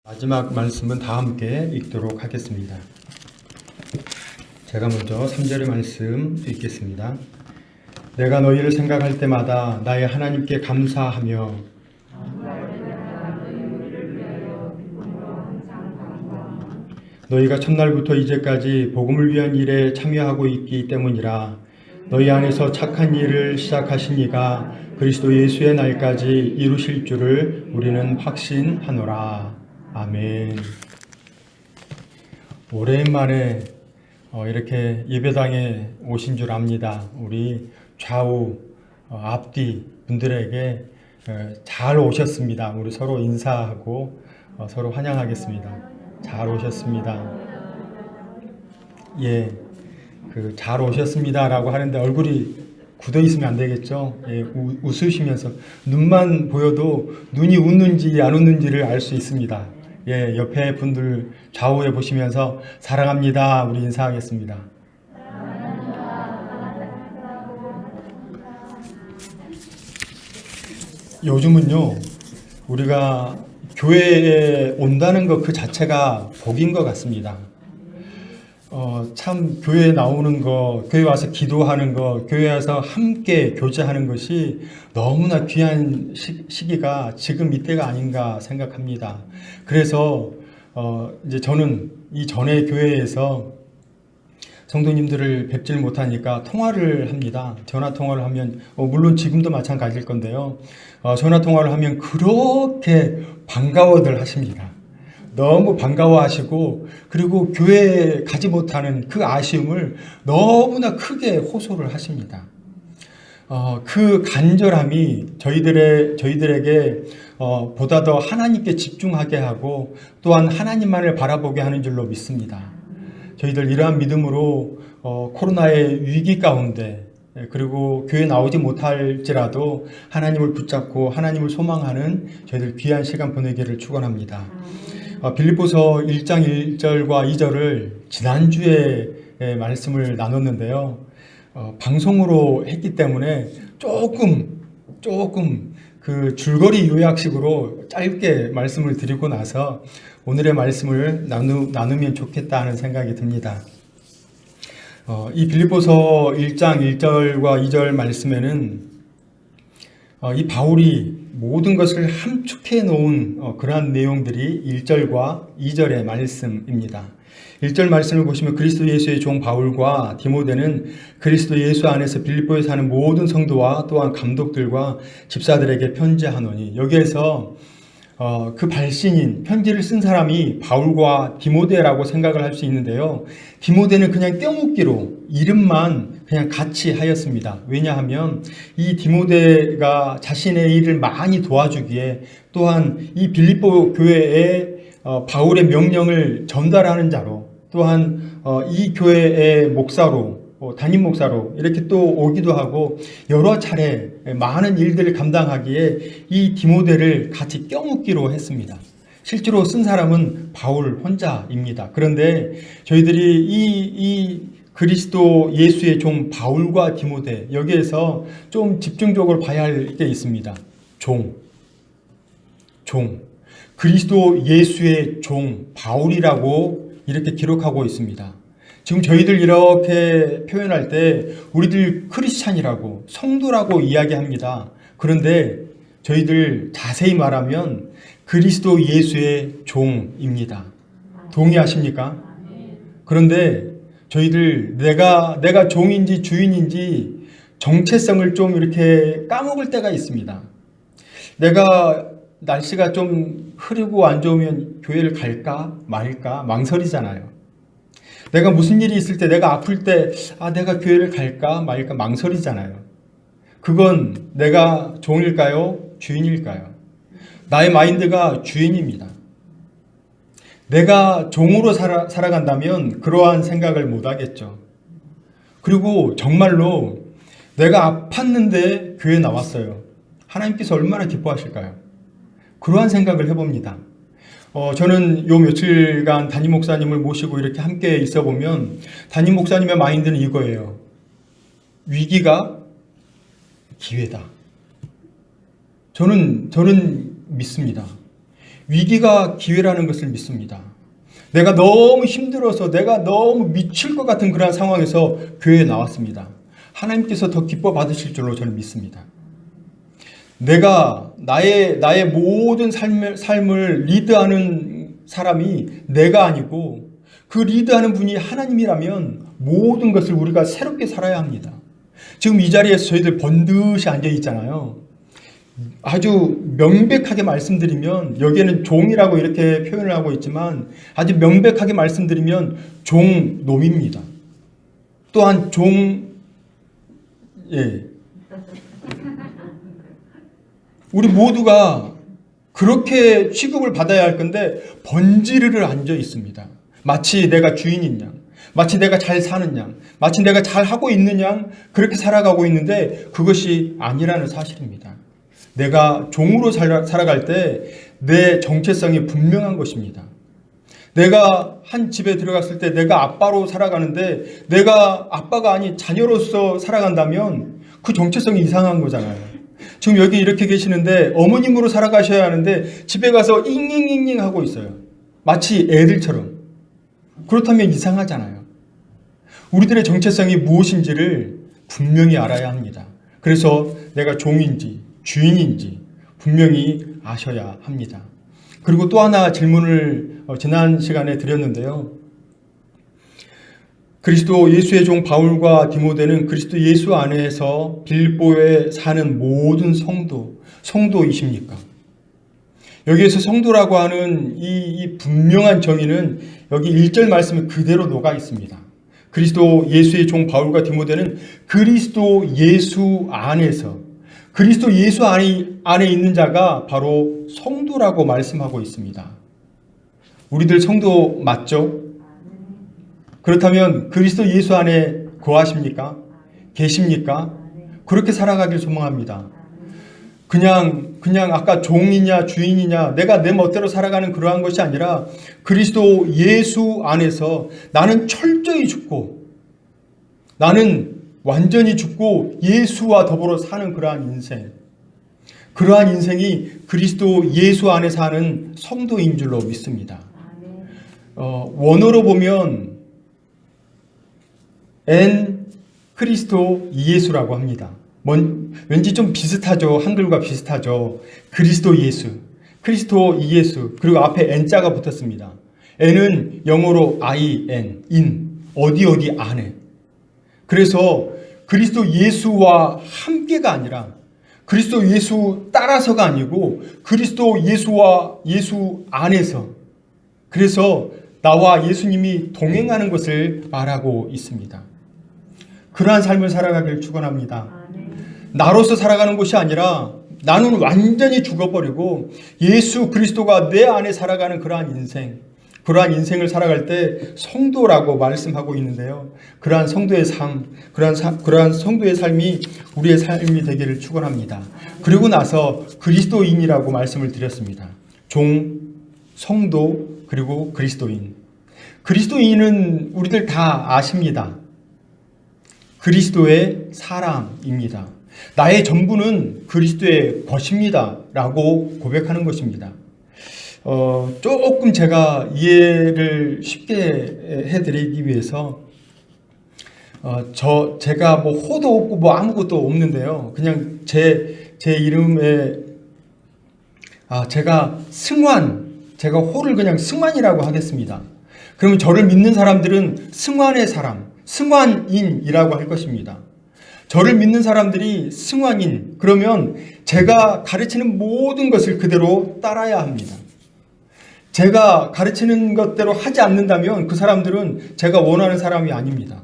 마지막 말씀은 다 함께 읽도록 하겠습니다. 제가 먼저 3절의 말씀 읽겠습니다. 내가 너희를 생각할 때마다 나의 하나님께 감사하며 너희가 첫날부터 이제까지 복음을 위한 일에 참여하고 있기 때문이라. 너희 안에서 착한 일을 시작하신 이가 그리스도 예수의 날까지 이루실 줄을 우리는 확신하노라. 아멘. 오랜만에 이렇게 예배당에 오신 줄 압니다. 우리 좌우 앞뒤 분들에게 잘 오셨습니다. 우리 서로 인사하고 서로 환영하겠습니다. 잘 오셨습니다. 예, 잘 오셨습니다라고 하는데 얼굴이 굳어 있으면 안 되겠죠. 예, 웃으시면서 눈만 보여도 눈이 웃는지 안 웃는지를 알 수 있습니다. 예, 옆에 분들 좌우에 보시면서 사랑합니다. 우리 인사하겠습니다. 요즘은요, 우리가 교회에 온다는 것 그 자체가 복인 것 같습니다. 참 교회에 나오는 거, 교회 와서 기도하는 거, 교회 와서 함께 교제하는 것이 너무나 귀한 시기가 지금 이때가 아닌가 생각합니다. 그래서 이제 저는 이 전에 교회에서 성도님들을 뵙질 못하니까 통화를 합니다. 전화 통화를 하면 물론 지금도 마찬가지일 건데요. 전화 통화를 하면 그렇게 반가워들 하십니다. 너무 반가워하시고 그리고 교회에 가지 못하는 그 아쉬움을 너무나 크게 호소를 하십니다. 그 간절함이 저희들에게 보다 더 하나님께 집중하게 하고 또한 하나님만을 바라보게 하는 줄로 믿습니다. 저희들 이러한 믿음으로 코로나의 위기 가운데 그리고 교회 나오지 못할지라도 하나님을 붙잡고 하나님을 소망하는 저희들 귀한 시간 보내기를 축원합니다. 빌립보서 1장 1절과 2절을 지난주에 말씀을 나눴는데요. 방송으로 했기 때문에 조금 그 줄거리 요약식으로 짧게 말씀을 드리고 나서 오늘의 말씀을 나누면 좋겠다 하는 생각이 듭니다. 이 빌립보서 1장 1절과 2절 말씀에는 이 바울이 모든 것을 함축해 놓은 그러한 내용들이 1절과 2절의 말씀입니다. 1절 말씀을 보시면 그리스도 예수의 종 바울과 디모데는 그리스도 예수 안에서 빌립보에 사는 모든 성도와 또한 감독들과 집사들에게 편지하노니, 여기에서 그 발신인 편지를 쓴 사람이 바울과 디모데라고 생각을 할 수 있는데요. 디모데는 그냥 껴묻기로 이름만 그냥 같이 하였습니다. 왜냐하면 이 디모데가 자신의 일을 많이 도와주기에 또한 이 빌립보 교회에 바울의 명령을 전달하는 자로 또한 이 교회의 목사로 담임 목사로 이렇게 또 오기도 하고 여러 차례 많은 일들을 감당하기에 이 디모데를 같이 껴묻기로 했습니다. 실제로 쓴 사람은 바울 혼자입니다. 그런데 저희들이 이 그리스도 예수의 종 바울과 디모데, 여기에서 좀 집중적으로 봐야 할 게 있습니다. 종. 그리스도 예수의 종 바울이라고 이렇게 기록하고 있습니다. 지금 저희들 이렇게 표현할 때 우리들 크리스찬이라고 성도라고 이야기합니다. 그런데 저희들 자세히 말하면 그리스도 예수의 종입니다. 동의하십니까? 그런데 저희들 내가 종인지 주인인지 정체성을 좀 이렇게 까먹을 때가 있습니다. 내가 날씨가 좀 흐리고 안 좋으면 교회를 갈까 말까 망설이잖아요. 내가 무슨 일이 있을 때, 내가 아플 때 내가 교회를 갈까 말까 망설이잖아요. 그건 내가 종일까요? 주인일까요? 나의 마인드가 주인입니다. 내가 종으로 살아간다면 그러한 생각을 못하겠죠. 그리고 정말로 내가 아팠는데 교회에 나왔어요. 하나님께서 얼마나 기뻐하실까요? 그러한 생각을 해봅니다. 저는 요 며칠간 담임 목사님을 모시고 이렇게 함께 있어 보면 담임 목사님의 마인드는 이거예요. 위기가 기회다. 저는 믿습니다. 위기가 기회라는 것을 믿습니다. 내가 너무 힘들어서 내가 너무 미칠 것 같은 그런 상황에서 교회에 나왔습니다. 하나님께서 더 기뻐 받으실 줄로 저는 믿습니다. 내가 나의 모든 삶을 리드하는 사람이 내가 아니고 그 리드하는 분이 하나님이라면 모든 것을 우리가 새롭게 살아야 합니다. 지금 이 자리에서 저희들 번듯이 앉아 있잖아요. 아주 명백하게 말씀드리면 여기에는 종이라고 이렇게 표현을 하고 있지만 아주 명백하게 말씀드리면 종놈입니다. 또한 우리 모두가 그렇게 취급을 받아야 할 건데 번지르르 앉아 있습니다. 마치 내가 주인인 양, 마치 내가 잘 사는 양, 마치 내가 잘 하고 있는 양 그렇게 살아가고 있는데 그것이 아니라는 사실입니다. 내가 종으로 살아갈 때 내 정체성이 분명한 것입니다. 내가 한 집에 들어갔을 때 내가 아빠로 살아가는데 내가 아빠가 아닌 자녀로서 살아간다면 그 정체성이 이상한 거잖아요. 지금 여기 이렇게 계시는데 어머님으로 살아가셔야 하는데 집에 가서 잉잉잉잉 하고 있어요. 마치 애들처럼. 그렇다면 이상하잖아요. 우리들의 정체성이 무엇인지를 분명히 알아야 합니다. 그래서 내가 종인지 주인인지 분명히 아셔야 합니다. 그리고 또 하나 질문을 지난 시간에 드렸는데요. 그리스도 예수의 종 바울과 디모데는 그리스도 예수 안에서 빌보에 사는 모든 성도이십니까? 여기에서 성도라고 하는 이 분명한 정의는 여기 1절 말씀에 그대로 녹아 있습니다. 그리스도 예수의 종 바울과 디모데는 그리스도 예수 안에서 그리스도 예수 안에 있는 자가 바로 성도라고 말씀하고 있습니다. 우리들 성도 맞죠? 그렇다면 그리스도 예수 안에 거하십니까? 계십니까? 그렇게 살아가길 소망합니다. 그냥 아까 종이냐 주인이냐 내가 내 멋대로 살아가는 그러한 것이 아니라 그리스도 예수 안에서 나는 철저히 죽고 나는 완전히 죽고 예수와 더불어 사는 그러한 인생이 그리스도 예수 안에 사는 성도인 줄로 믿습니다. 원어로 보면 엔 크리스도 예수라고 합니다. 왠지 좀 비슷하죠. 한글과 비슷하죠. 그리스도 예수, 그리고 앞에 N자가 붙었습니다. N은 영어로 I-N, in, 어디 안에. 그래서 그리스도 예수와 함께가 아니라 그리스도 예수 따라서가 아니고 그리스도 예수와 예수 안에서 그래서 나와 예수님이 동행하는 것을 말하고 있습니다. 그러한 삶을 살아가길 축원합니다. 나로서 살아가는 것이 아니라 나는 완전히 죽어버리고 예수 그리스도가 내 안에 살아가는 그러한 인생을 살아갈 때 성도라고 말씀하고 있는데요. 그러한 성도의 삶, 그러한 성도의 삶이 우리의 삶이 되기를 축원합니다. 그리고 나서 그리스도인이라고 말씀을 드렸습니다. 종, 성도, 그리고 그리스도인. 그리스도인은 우리들 다 아십니다. 그리스도의 사람입니다. 나의 전부는 그리스도의 것입니다. 라고 고백하는 것입니다. 조금 제가 이해를 쉽게 해드리기 위해서 제가 뭐 호도 없고 뭐 아무것도 없는데요. 그냥 제 이름에 제가 호를 그냥 승환이라고 하겠습니다. 그러면 저를 믿는 사람들은 승환의 사람, 승환인이라고 할 것입니다. 저를 믿는 사람들이 승환인, 그러면 제가 가르치는 모든 것을 그대로 따라야 합니다. 제가 가르치는 것대로 하지 않는다면 그 사람들은 제가 원하는 사람이 아닙니다.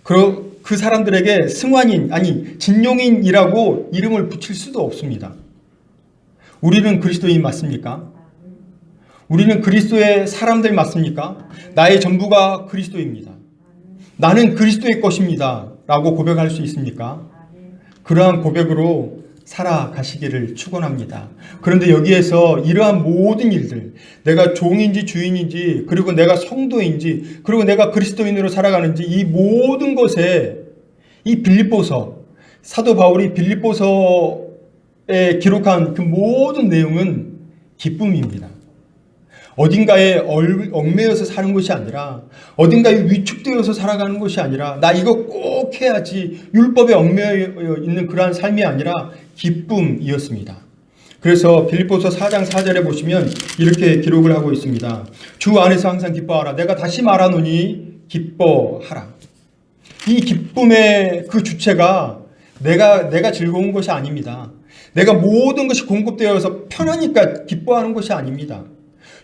그 사람들에게 승환인, 아니 진용인이라고 이름을 붙일 수도 없습니다. 우리는 그리스도인 맞습니까? 우리는 그리스도의 사람들 맞습니까? 나의 전부가 그리스도입니다. 나는 그리스도의 것입니다. 라고 고백할 수 있습니까? 그러한 고백으로 살아가시기를 축원합니다. 그런데 여기에서 이러한 모든 일들, 내가 종인지 주인인지, 그리고 내가 성도인지, 그리고 내가 그리스도인으로 살아가는지 이 모든 것에 이 빌립보서, 사도 바울이 빌립보서에 기록한 그 모든 내용은 기쁨입니다. 어딘가에 얽매여서 사는 것이 아니라, 어딘가에 위축되어서 살아가는 것이 아니라, 나 이거 꼭 해야지 율법에 얽매여 있는 그러한 삶이 아니라 기쁨이었습니다. 그래서 빌립보서 4장 4절에 보시면 이렇게 기록을 하고 있습니다. 주 안에서 항상 기뻐하라. 내가 다시 말하노니 기뻐하라. 이 기쁨의 그 주체가 내가 즐거운 것이 아닙니다. 내가 모든 것이 공급되어서 편하니까 기뻐하는 것이 아닙니다.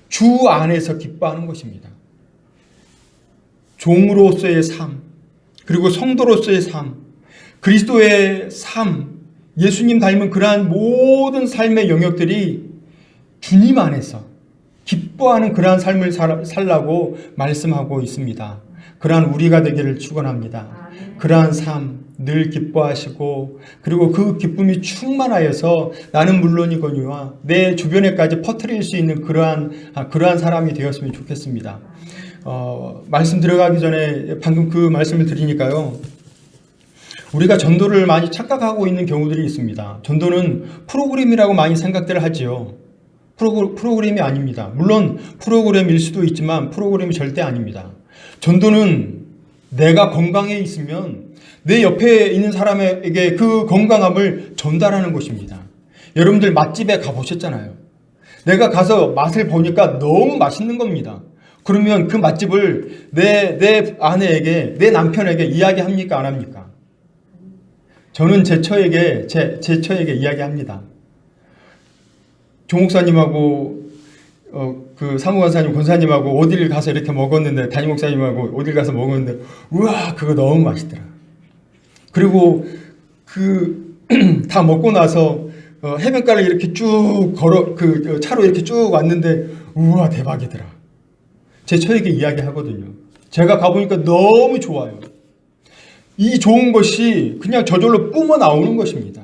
주 안에서 기뻐하는 것입니다. 종으로서의 삶, 그리고 성도로서의 삶, 그리스도의 삶, 예수님 닮은 그러한 모든 삶의 영역들이 주님 안에서 기뻐하는 그러한 삶을 살라고 말씀하고 있습니다. 그러한 우리가 되기를 축원합니다. 그러한 삶 늘 기뻐하시고, 그리고 그 기쁨이 충만하여서 나는 물론이거니와 내 주변에까지 퍼뜨릴 수 있는 그러한 사람이 되었으면 좋겠습니다. 말씀 들어가기 전에 방금 그 말씀을 드리니까요, 우리가 전도를 많이 착각하고 있는 경우들이 있습니다. 전도는 프로그램이라고 많이 생각들을 하지요. 프로그램이 아닙니다. 물론 프로그램일 수도 있지만 프로그램이 절대 아닙니다. 전도는 내가 건강해 있으면 내 옆에 있는 사람에게 그 건강함을 전달하는 것입니다. 여러분들 맛집에 가보셨잖아요. 내가 가서 맛을 보니까 너무 맛있는 겁니다. 그러면 그 맛집을 내 아내에게, 내 남편에게 이야기합니까? 안 합니까? 저는 제 처에게 이야기합니다. 조 목사님하고 그 사무관사님, 권사님하고 어디를 가서 이렇게 먹었는데, 담임 목사님하고 어딜 가서 먹었는데, 우와, 그거 너무 맛있더라. 그리고 다 먹고 나서 해변가를 이렇게 쭉 차로 이렇게 쭉 왔는데, 우와, 대박이더라. 제 처에게 이야기하거든요. 제가 가보니까 너무 좋아요. 이 좋은 것이 그냥 저절로 뿜어 나오는 것입니다.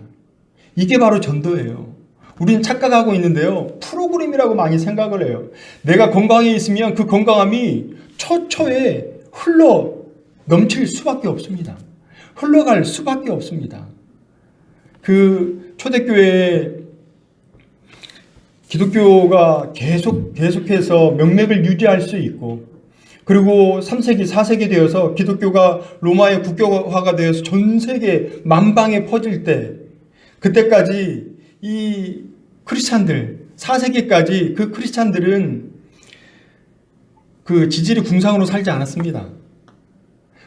이게 바로 전도예요. 우리는 착각하고 있는데요, 프로그램이라고 많이 생각을 해요. 내가 건강해 있으면 그 건강함이 처처에 흘러 넘칠 수밖에 없습니다. 흘러갈 수밖에 없습니다. 그 초대교회에 기독교가 계속해서 명맥을 유지할 수 있고, 그리고 3세기, 4세기 되어서 기독교가 로마의 국교화가 되어서 전 세계 만방에 퍼질 때, 그때까지 이 크리스찬들, 4세기까지 그 크리스찬들은 그 지질이 궁상으로 살지 않았습니다.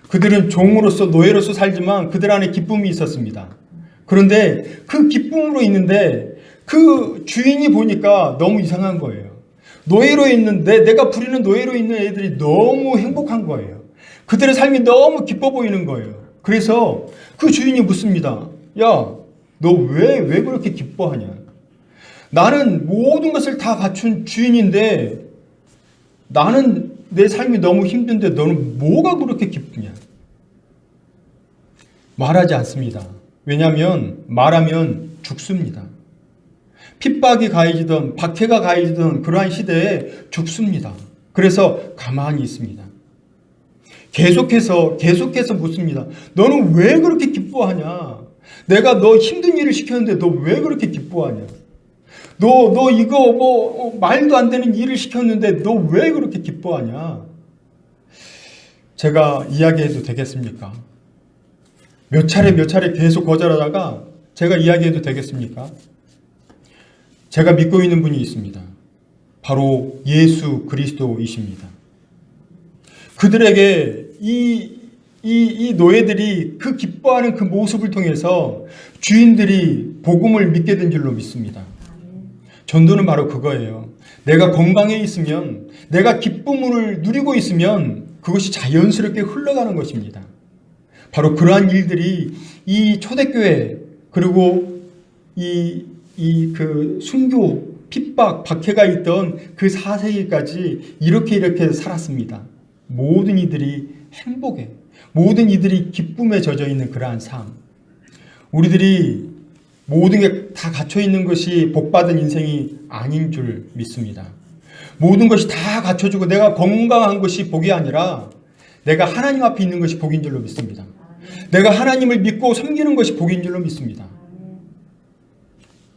그들은 종으로서, 노예로서 살지만 그들 안에 기쁨이 있었습니다. 그런데 그 기쁨으로 있는데 그 주인이 보니까 너무 이상한 거예요. 노예로 있는데, 내가 부리는 노예로 있는 애들이 너무 행복한 거예요. 그들의 삶이 너무 기뻐 보이는 거예요. 그래서 그 주인이 묻습니다. 야, 너 왜 그렇게 기뻐하냐? 나는 모든 것을 다 갖춘 주인인데, 나는 내 삶이 너무 힘든데 너는 뭐가 그렇게 기쁘냐? 말하지 않습니다. 왜냐하면 말하면 죽습니다. 핍박이 가해지던 박해가 가해지던 그러한 시대에 죽습니다. 그래서 가만히 있습니다. 계속해서 묻습니다. 너는 왜 그렇게 기뻐하냐? 내가 너 힘든 일을 시켰는데 너 왜 그렇게 기뻐하냐? 너 이거 말도 안 되는 일을 시켰는데 너 왜 그렇게 기뻐하냐? 제가 이야기해도 되겠습니까? 몇 차례 계속 거절하다가 제가 이야기해도 되겠습니까? 제가 믿고 있는 분이 있습니다. 바로 예수 그리스도이십니다. 그들에게 이 노예들이 그 기뻐하는 그 모습을 통해서 주인들이 복음을 믿게 된 줄로 믿습니다. 전도는 바로 그거예요. 내가 건강해 있으면, 내가 기쁨을 누리고 있으면 그것이 자연스럽게 흘러가는 것입니다. 바로 그러한 일들이 이 초대교회, 그리고 그 순교, 핍박, 박해가 있던 그 4세기까지 이렇게 살았습니다. 모든 이들이 행복에, 모든 이들이 기쁨에 젖어 있는 그러한 삶. 우리들이 모든 게 다 갖춰 있는 것이 복받은 인생이 아닌 줄 믿습니다. 모든 것이 다 갖춰주고 내가 건강한 것이 복이 아니라 내가 하나님 앞에 있는 것이 복인 줄로 믿습니다. 내가 하나님을 믿고 섬기는 것이 복인 줄로 믿습니다.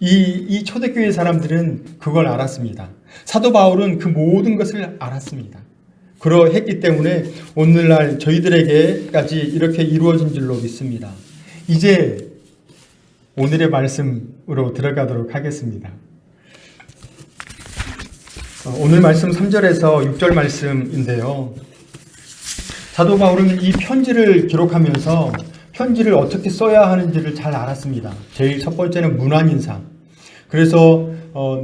이 초대교회 사람들은 그걸 알았습니다. 사도 바울은 그 모든 것을 알았습니다. 그러했기 때문에 오늘날 저희들에게까지 이렇게 이루어진 줄로 믿습니다. 이제 오늘의 말씀으로 들어가도록 하겠습니다. 오늘 말씀 3절에서 6절 말씀인데요. 사도 바울은 이 편지를 기록하면서 편지를 어떻게 써야 하는지를 잘 알았습니다. 제일 첫 번째는 문안인사. 그래서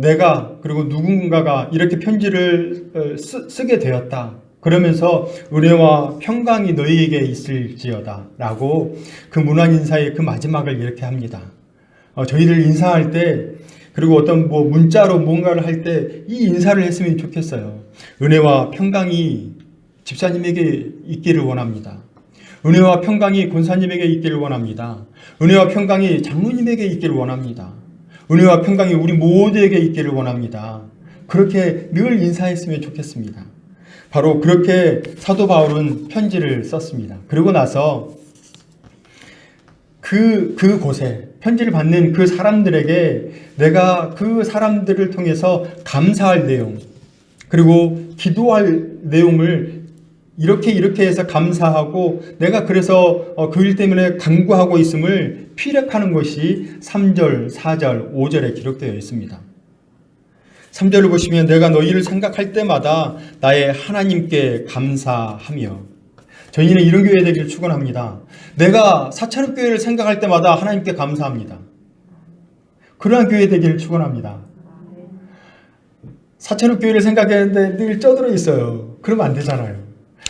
내가 그리고 누군가가 이렇게 편지를 쓰게 되었다. 그러면서 은혜와 평강이 너희에게 있을지어다 라고 그 문안인사의 그 마지막을 이렇게 합니다. 저희들 인사할 때 그리고 어떤 문자로 뭔가를 할 때 이 인사를 했으면 좋겠어요. 은혜와 평강이 집사님에게 있기를 원합니다. 은혜와 평강이 권사님에게 있기를 원합니다. 은혜와 평강이 장로님에게 있기를 원합니다. 은혜와 평강이 우리 모두에게 있기를 원합니다. 그렇게 늘 인사했으면 좋겠습니다. 바로 그렇게 사도 바울은 편지를 썼습니다. 그러고 나서 그곳에 편지를 받는 그 사람들에게 내가 그 사람들을 통해서 감사할 내용, 그리고 기도할 내용을 이렇게 해서 감사하고 내가 그래서 그 일 때문에 간구하고 있음을 피력하는 것이 3절, 4절, 5절에 기록되어 있습니다. 3절을 보시면 내가 너희를 생각할 때마다 나의 하나님께 감사하며, 저희는 이런 교회 되기를 축원합니다. 내가 사차룹 교회를 생각할 때마다 하나님께 감사합니다. 그러한 교회 되기를 축원합니다. 사차룹 교회를 생각했는데 늘 쪄들어 있어요. 그러면 안 되잖아요.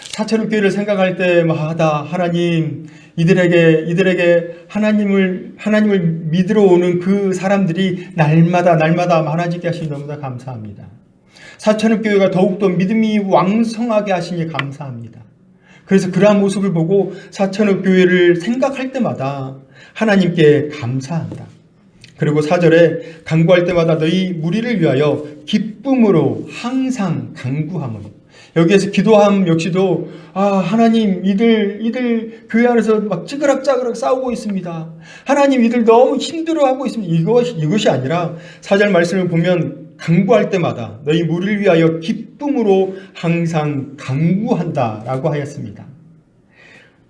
사차룹 교회를 생각할 때마다 하나님, 이들에게 하나님을 믿으러 오는 그 사람들이 날마다 많아지게 하시니 너무나 감사합니다. 사차룹 교회가 더욱더 믿음이 왕성하게 하시니 감사합니다. 그래서 그러한 모습을 보고 사천읍 교회를 생각할 때마다 하나님께 감사한다. 그리고 4절에 간구할 때마다 너희 무리를 위하여 기쁨으로 항상 간구함으로, 여기에서 기도함 역시도 하나님 이들 교회 안에서 막 찌그락짜그락 싸우고 있습니다. 하나님 이들 너무 힘들어하고 있습니다. 이것이 아니라 4절 말씀을 보면 간구할 때마다 너희 무리를 위하여 기쁨으로 항상 간구한다라고 하였습니다.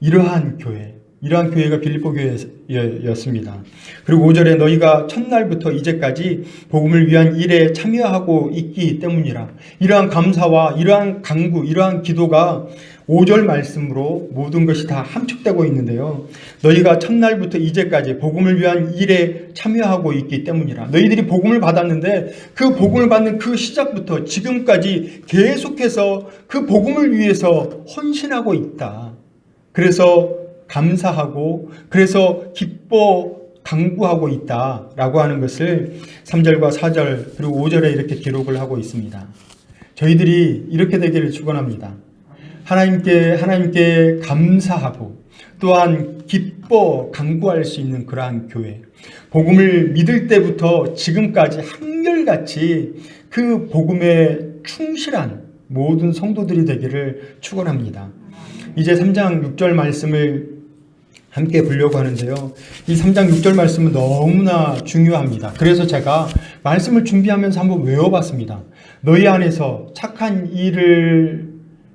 이러한 교회가 빌립보 교회였습니다. 그리고 5절에 너희가 첫날부터 이제까지 복음을 위한 일에 참여하고 있기 때문이라. 이러한 감사와 이러한 간구, 이러한 기도가 5절 말씀으로 모든 것이 다 함축되고 있는데요. 너희가 첫날부터 이제까지 복음을 위한 일에 참여하고 있기 때문이라. 너희들이 복음을 받았는데 그 복음을 받는 그 시작부터 지금까지 계속해서 그 복음을 위해서 헌신하고 있다. 그래서 감사하고 그래서 기뻐 간구하고 있다라고 하는 것을 3절과 4절 그리고 5절에 이렇게 기록을 하고 있습니다. 저희들이 이렇게 되기를 축원합니다. 하나님께 감사하고 또한 기뻐 간구할 수 있는 그러한 교회, 복음을 믿을 때부터 지금까지 한결같이 그 복음에 충실한 모든 성도들이 되기를 축원합니다. 이제 3장 6절 말씀을 함께 보려고 하는데요. 이 3장 6절 말씀은 너무나 중요합니다. 그래서 제가 말씀을 준비하면서 한번 외워봤습니다. 너희 안에서 착한 일을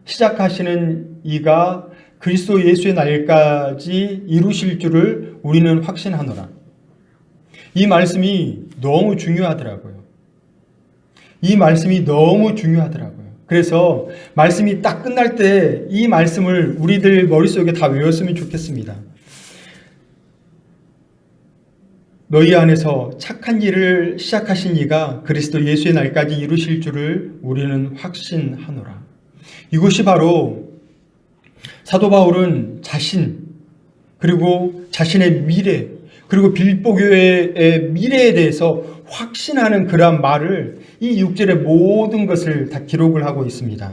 시작하시는 이가 그리스도 예수의 날까지 이루실 줄을 우리는 확신하노라. 이 말씀이 너무 중요하더라고요. 그래서 말씀이 딱 끝날 때 이 말씀을 우리들 머릿속에 다 외웠으면 좋겠습니다. 너희 안에서 착한 일을 시작하신 이가 그리스도 예수의 날까지 이루실 줄을 우리는 확신하노라. 이것이 바로 사도 바울은 그리고 자신의 미래, 그리고 빌립보 교회의 미래에 대해서 확신하는 그러한 말을 이 6절의 모든 것을 다 기록을 하고 있습니다.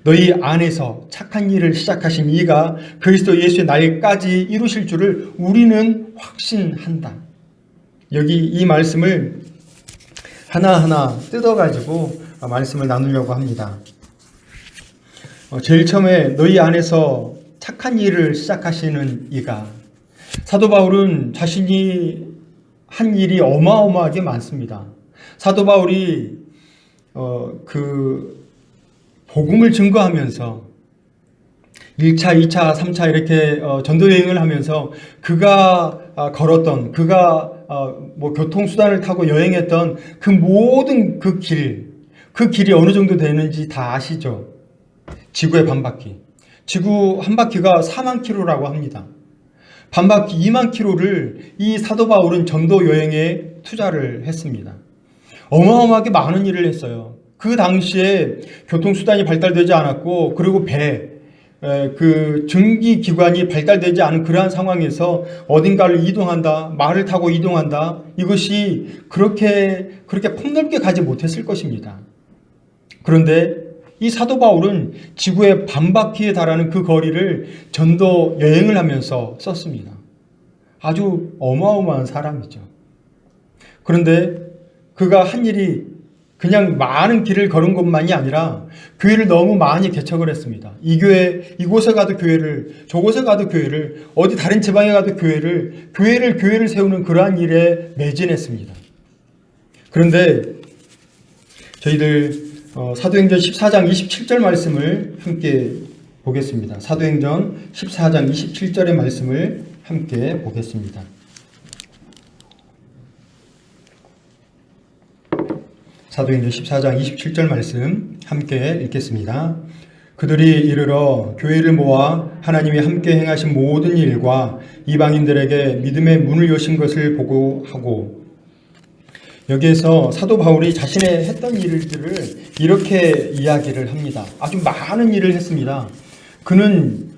너희 안에서 착한 일을 시작하신 이가 그리스도 예수의 날까지 이루실 줄을 우리는 확신한다. 여기 이 말씀을 하나하나 뜯어가지고 말씀을 나누려고 합니다. 제일 처음에 너희 안에서 착한 일을 시작하시는 이가, 사도 바울은 자신이 한 일이 어마어마하게 많습니다. 사도 바울이 복음을 증거하면서 1차, 2차, 3차 이렇게 전도 여행을 하면서 그가 걸었던, 그가 교통수단을 타고 여행했던 그 모든 그 길이 어느 정도 되는지 다 아시죠? 지구의 반바퀴. 지구 한 바퀴가 4만 킬로라고 합니다. 반바퀴 2만 킬로를 이 사도 바울은 전도 여행에 투자를 했습니다. 어마어마하게 많은 일을 했어요. 그 당시에 교통수단이 발달되지 않았고, 그리고 그 증기기관이 발달되지 않은 그러한 상황에서 어딘가를 이동한다, 말을 타고 이동한다, 이것이 그렇게 폭넓게 가지 못했을 것입니다. 그런데 이 사도 바울은 지구의 반바퀴에 달하는 그 거리를 전도 여행을 하면서 썼습니다. 아주 어마어마한 사람이죠. 그런데 그가 한 일이 그냥 많은 길을 걸은 것만이 아니라 교회를 너무 많이 개척을 했습니다. 이 교회, 이곳에 가도 교회를, 저곳에 가도 교회를, 어디 다른 지방에 가도 교회를 세우는 그러한 일에 매진했습니다. 그런데 저희들 사도행전 14장 27절 말씀을 함께 보겠습니다. 사도행전 14장 27절의 말씀을 함께 보겠습니다. 사도행전 14장 27절 말씀 함께 읽겠습니다. 그들이 이르러 교회를 모아 하나님이 함께 행하신 모든 일과 이방인들에게 믿음의 문을 여신 것을 보고하고, 여기에서 사도 바울이 자신의 했던 일들을 이렇게 이야기를 합니다. 아주 많은 일을 했습니다. 그는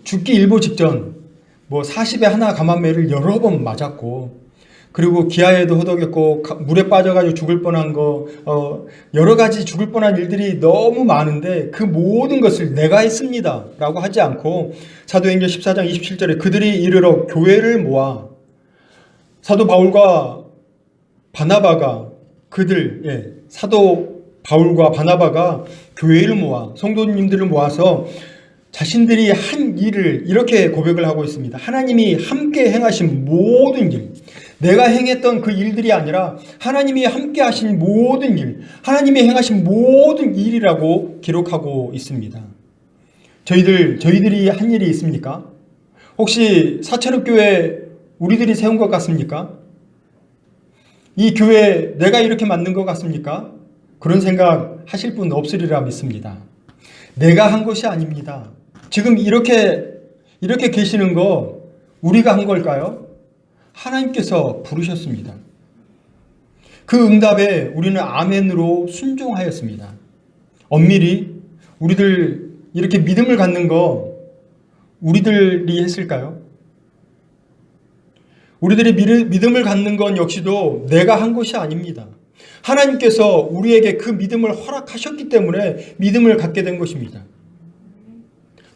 죽기 일보 직전 40에 하나 감한매를 여러 번 맞았고, 그리고 기아에도 허덕였고, 물에 빠져가지고 죽을 뻔한 거, 여러 가지 죽을 뻔한 일들이 너무 많은데 그 모든 것을 내가 했습니다 라고 하지 않고, 사도행전 14장 27절에 그들이 이르러 교회를 모아, 사도 바울과 바나바가 사도 바울과 바나바가 교회를 모아, 성도님들을 모아서 자신들이 한 일을 이렇게 고백을 하고 있습니다. 하나님이 함께 행하신 모든 일, 내가 행했던 그 일들이 아니라 하나님이 함께 하신 모든 일, 하나님이 행하신 모든 일이라고 기록하고 있습니다. 저희들이 한 일이 있습니까? 혹시 사천읍교회 우리들이 세운 것 같습니까? 이 교회 내가 이렇게 만든 것 같습니까? 그런 생각 하실 분 없으리라 믿습니다. 내가 한 것이 아닙니다. 지금 이렇게 계시는 거 우리가 한 걸까요? 하나님께서 부르셨습니다. 그 응답에 우리는 아멘으로 순종하였습니다. 엄밀히 우리들 이렇게 믿음을 갖는 거 우리들이 했을까요? 우리들이 믿음을 갖는 건 역시도 내가 한 것이 아닙니다. 하나님께서 우리에게 그 믿음을 허락하셨기 때문에 믿음을 갖게 된 것입니다.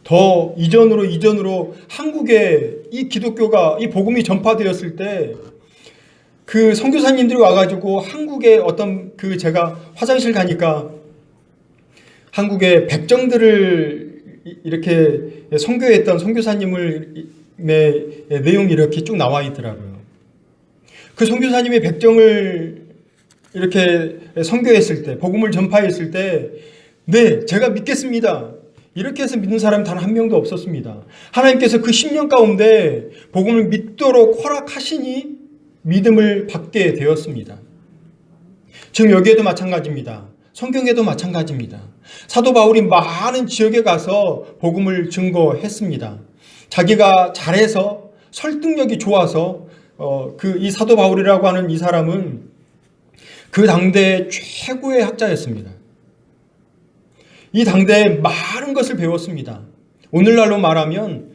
더 이전으로 한국에 이 기독교가, 이 복음이 전파되었을 때 그 선교사님들이 와가지고 한국에 제가 화장실 가니까 한국의 백정들을 이렇게 선교했던 선교사님의 내용이 이렇게 쭉 나와 있더라고요. 그 선교사님의 백정을 이렇게 선교했을 때, 복음을 전파했을 때, 네, 제가 믿겠습니다. 이렇게 해서 믿는 사람이 단 한 명도 없었습니다. 하나님께서 그 10년 가운데 복음을 믿도록 허락하시니 믿음을 받게 되었습니다. 지금 여기에도 마찬가지입니다. 성경에도 마찬가지입니다. 사도 바울이 많은 지역에 가서 복음을 증거했습니다. 자기가 잘해서 설득력이 좋아서 이 사도 바울이라고 하는 이 사람은 그 당대의 최고의 학자였습니다. 이 당대에 많은 것을 배웠습니다. 오늘날로 말하면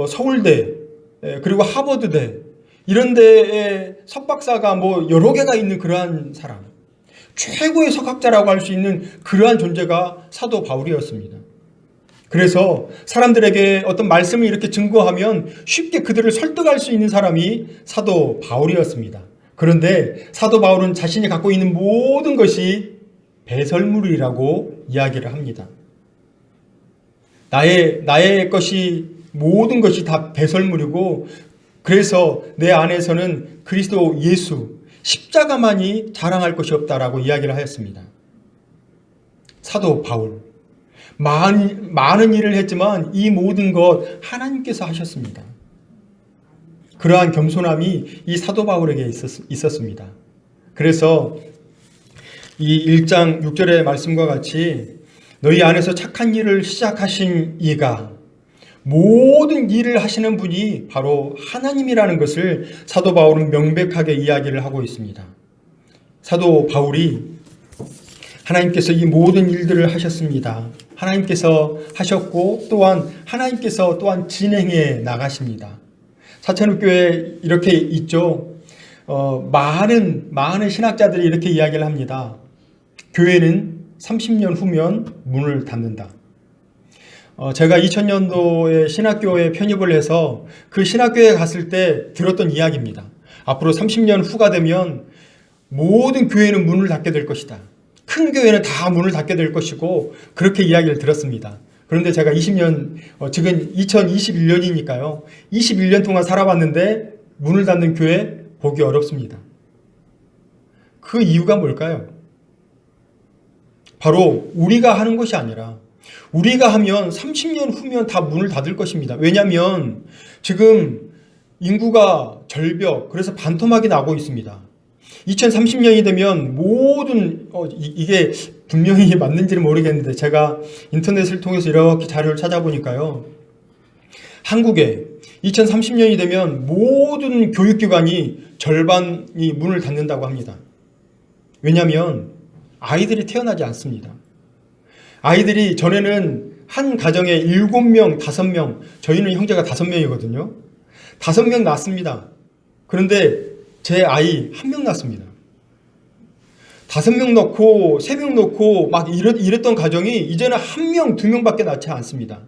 서울대 그리고 하버드대 이런 데에 석박사가 여러 개가 있는 그러한 사람, 최고의 석학자라고 할 수 있는 그러한 존재가 사도 바울이었습니다. 그래서 사람들에게 어떤 말씀을 이렇게 증거하면 쉽게 그들을 설득할 수 있는 사람이 사도 바울이었습니다. 그런데 사도 바울은 자신이 갖고 있는 모든 것이 배설물이라고 이야기를 합니다. 나의 것이 모든 것이 다 배설물이고 그래서 내 안에서는 그리스도 예수, 십자가만이 자랑할 것이 없다라고 이야기를 하였습니다. 사도 바울. 많은 일을 했지만 이 모든 것 하나님께서 하셨습니다. 그러한 겸손함이 이 사도 바울에게 있었습니다. 그래서 이 1장 6절의 말씀과 같이 너희 안에서 착한 일을 시작하신 이가 모든 일을 하시는 분이 바로 하나님이라는 것을 사도 바울은 명백하게 이야기를 하고 있습니다. 사도 바울이 하나님께서 이 모든 일들을 하셨습니다. 하나님께서 하셨고 또한 하나님께서 또한 진행해 나가십니다. 사천교회 이렇게 있죠. 많은 신학자들이 이렇게 이야기를 합니다. 교회는 30년 후면 문을 닫는다. 제가 2000년도에 신학교에 편입을 해서 그 신학교에 갔을 때 들었던 이야기입니다. 앞으로 30년 후가 되면 모든 교회는 문을 닫게 될 것이다. 큰 교회는 다 문을 닫게 될 것이고 그렇게 이야기를 들었습니다. 그런데 제가 지금 2021년이니까요. 21년 동안 살아봤는데 문을 닫는 교회 보기 어렵습니다. 그 이유가 뭘까요? 바로 우리가 하는 것이 아니라 우리가 하면 30년 후면 다 문을 닫을 것입니다. 왜냐하면 지금 인구가 절벽, 그래서 반토막이 나고 있습니다. 2030년이 되면 모든 이게 분명히 맞는지는 모르겠는데 제가 인터넷을 통해서 이렇게 자료를 찾아보니까요. 한국에 2030년이 되면 모든 교육기관이 절반이 문을 닫는다고 합니다. 왜냐하면 아이들이 태어나지 않습니다. 아이들이 전에는 한 가정에 7명, 5명, 저희는 형제가 5명이거든요. 5명 낳습니다. 그런데 제 아이 1명 낳습니다. 5명 넣고 3명 넣고 막 이랬던 가정이 이제는 1명, 2명밖에 낳지 않습니다.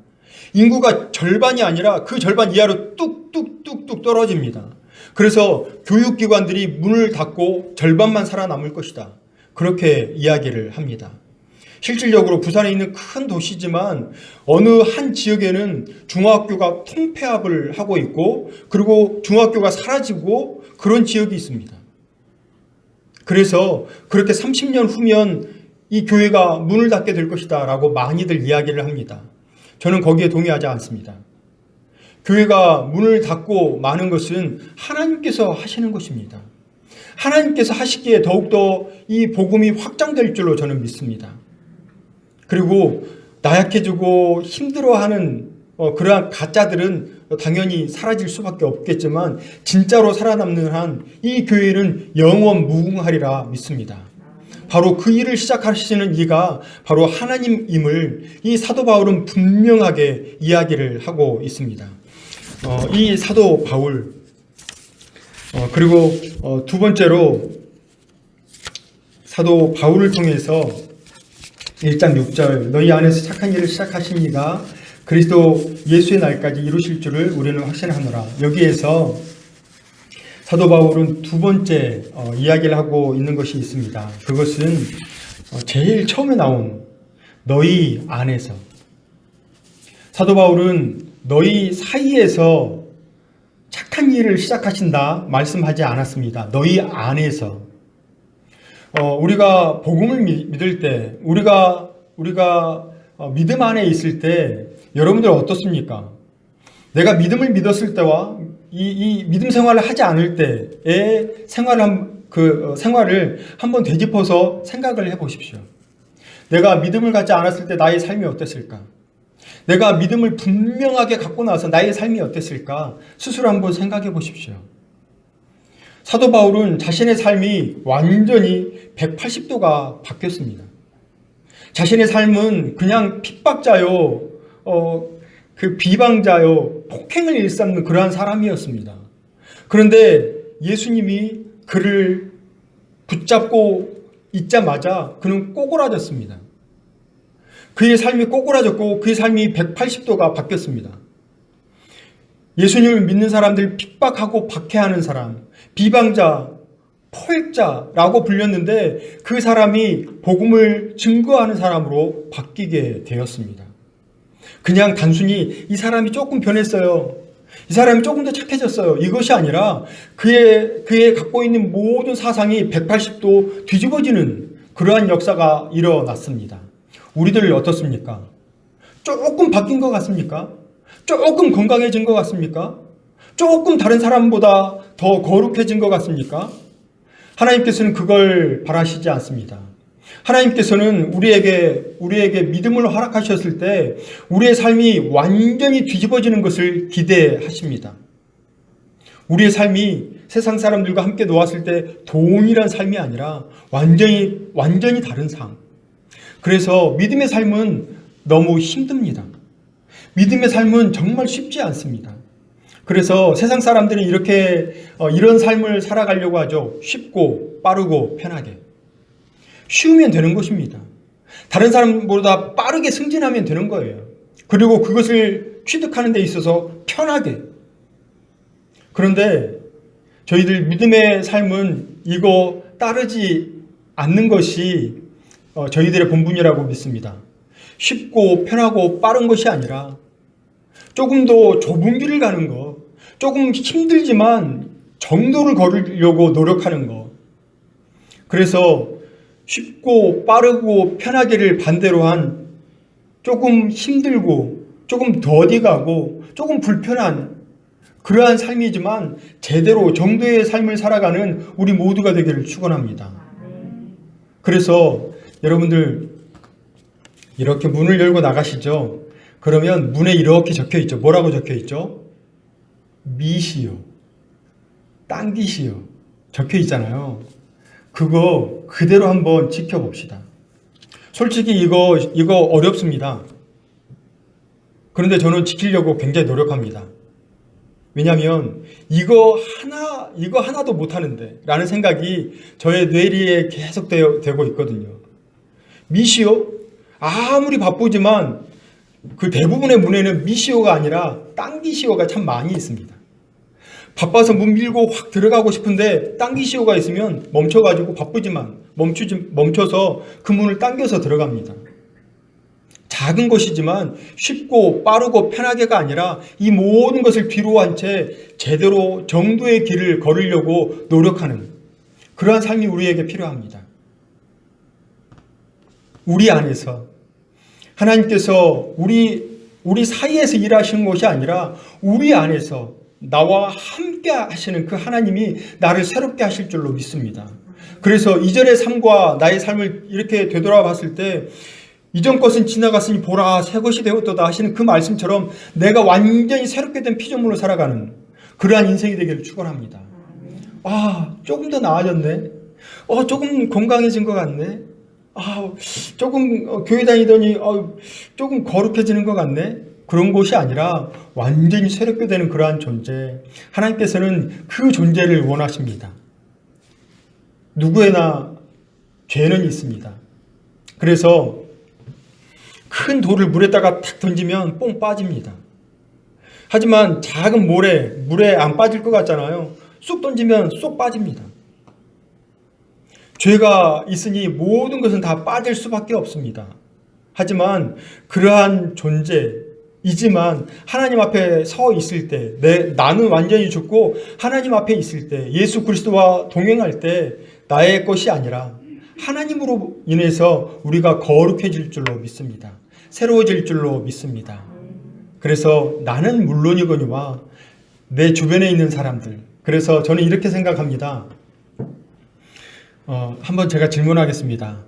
인구가 절반이 아니라 그 절반 이하로 뚝뚝뚝뚝 떨어집니다. 그래서 교육기관들이 문을 닫고 절반만 살아남을 것이다. 그렇게 이야기를 합니다. 실질적으로 부산에 있는 큰 도시지만 어느 한 지역에는 중학교가 통폐합을 하고 있고 그리고 중학교가 사라지고 그런 지역이 있습니다. 그래서 그렇게 30년 후면 이 교회가 문을 닫게 될 것이다 라고 많이들 이야기를 합니다. 저는 거기에 동의하지 않습니다. 교회가 문을 닫고 마는 것은 하나님께서 하시는 것입니다. 하나님께서 하시기에 더욱더 이 복음이 확장될 줄로 저는 믿습니다. 그리고 나약해지고 힘들어하는 그러한 가짜들은 당연히 사라질 수밖에 없겠지만 진짜로 살아남는 한 이 교회는 영원 무궁하리라 믿습니다. 바로 그 일을 시작하시는 이가 바로 하나님임을 이 사도 바울은 분명하게 이야기를 하고 있습니다. 이 사도 바울 그리고 두 번째로 사도 바울을 통해서 1장 6절 너희 안에서 착한 일을 시작하신 이가 그리스도 예수의 날까지 이루실 줄을 우리는 확신하노라. 여기에서 사도 바울은 두 번째 이야기를 하고 있는 것이 있습니다. 그것은 제일 처음에 나온 너희 안에서. 사도 바울은 너희 사이에서 착한 일을 시작하신다 말씀하지 않았습니다. 너희 안에서. 우리가 복음을 믿을 때 우리가 믿음 안에 있을 때 여러분들 어떻습니까? 내가 믿음을 믿었을 때와 이 믿음 생활을 하지 않을 때의 생활을 한번 되짚어서 생각을 해보십시오. 내가 믿음을 갖지 않았을 때 나의 삶이 어땠을까? 내가 믿음을 분명하게 갖고 나서 나의 삶이 어땠을까? 스스로 한번 생각해 보십시오. 사도 바울은 자신의 삶이 완전히 180도가 바뀌었습니다. 자신의 삶은 그냥 핍박자요, 비방자요, 폭행을 일삼는 그러한 사람이었습니다. 그런데 예수님이 그를 붙잡고 있자마자 그는 꼬그라졌습니다. 그의 삶이 꼬그라졌고 그의 삶이 180도가 바뀌었습니다. 예수님을 믿는 사람들 핍박하고 박해하는 사람, 비방자, 포획자라고 불렸는데 그 사람이 복음을 증거하는 사람으로 바뀌게 되었습니다. 그냥 단순히 이 사람이 조금 변했어요. 이 사람이 조금 더 착해졌어요. 이것이 아니라 그의 갖고 있는 모든 사상이 180도 뒤집어지는 그러한 역사가 일어났습니다. 우리들 어떻습니까? 조금 바뀐 것 같습니까? 조금 건강해진 것 같습니까? 조금 다른 사람보다 더 거룩해진 것 같습니까? 하나님께서는 그걸 바라시지 않습니다. 하나님께서는 우리에게 믿음을 허락하셨을 때 우리의 삶이 완전히 뒤집어지는 것을 기대하십니다. 우리의 삶이 세상 사람들과 함께 놓았을 때 동일한 삶이 아니라 완전히 다른 삶. 그래서 믿음의 삶은 너무 힘듭니다. 믿음의 삶은 정말 쉽지 않습니다. 그래서 세상 사람들은 이런 삶을 살아가려고 하죠. 쉽고 빠르고 편하게. 쉬우면 되는 것입니다. 다른 사람보다 빠르게 승진하면 되는 거예요. 그리고 그것을 취득하는 데 있어서 편하게. 그런데 저희들 믿음의 삶은 이거 따르지 않는 것이 저희들의 본분이라고 믿습니다. 쉽고 편하고 빠른 것이 아니라 조금 더 좁은 길을 가는 것, 조금 힘들지만 정도를 걸으려고 노력하는 것. 그래서 쉽고 빠르고 편하게를 반대로 한 조금 힘들고 조금 더디가고 조금 불편한 그러한 삶이지만 제대로 정도의 삶을 살아가는 우리 모두가 되기를 축원합니다. 그래서 여러분들 이렇게 문을 열고 나가시죠. 그러면 문에 이렇게 적혀 있죠. 뭐라고 적혀 있죠? 미시오, 당기시오 적혀 있잖아요. 그거 그대로 한번 지켜봅시다. 솔직히 이거 어렵습니다. 그런데 저는 지키려고 굉장히 노력합니다. 왜냐하면 이거 하나도 못하는데 라는 생각이 저의 뇌리에 계속 되고 있거든요. 미시오? 아무리 바쁘지만 그 대부분의 문에는 미시오가 아니라 당기시오가 참 많이 있습니다. 바빠서 문 밀고 확 들어가고 싶은데 당기시오가 있으면 멈춰가지고 바쁘지만 멈춰서 그 문을 당겨서 들어갑니다. 작은 것이지만 쉽고 빠르고 편하게가 아니라 이 모든 것을 뒤로 한 채 제대로 정도의 길을 걸으려고 노력하는 그러한 삶이 우리에게 필요합니다. 우리 안에서 하나님께서 우리 사이에서 일하시는 것이 아니라 우리 안에서 나와 함께 하시는 그 하나님이 나를 새롭게 하실 줄로 믿습니다. 그래서 이전의 삶과 나의 삶을 이렇게 되돌아봤을 때 이전 것은 지나갔으니 보라 새 것이 되었도다 하시는 그 말씀처럼 내가 완전히 새롭게 된 피조물로 살아가는 그러한 인생이 되기를 축원합니다. 조금 더 나아졌네. 조금 건강해진 것 같네. 조금 교회 다니더니 조금 거룩해지는 것 같네. 그런 것이 아니라 완전히 새롭게 되는 그러한 존재. 하나님께서는 그 존재를 원하십니다. 누구에나 죄는 있습니다. 그래서 큰 돌을 물에다가 탁 던지면 뽕 빠집니다. 하지만 작은 물에 안 빠질 것 같잖아요. 쑥 던지면 쏙 빠집니다. 죄가 있으니 모든 것은 다 빠질 수밖에 없습니다. 하지만 그러한 존재이지만 하나님 앞에 서 있을 때 나는 완전히 죽고 하나님 앞에 있을 때 예수 그리스도와 동행할 때 나의 것이 아니라 하나님으로 인해서 우리가 거룩해질 줄로 믿습니다. 새로워질 줄로 믿습니다. 그래서 나는 물론이거니와 내 주변에 있는 사람들. 그래서 저는 이렇게 생각합니다. 한번 제가 질문하겠습니다.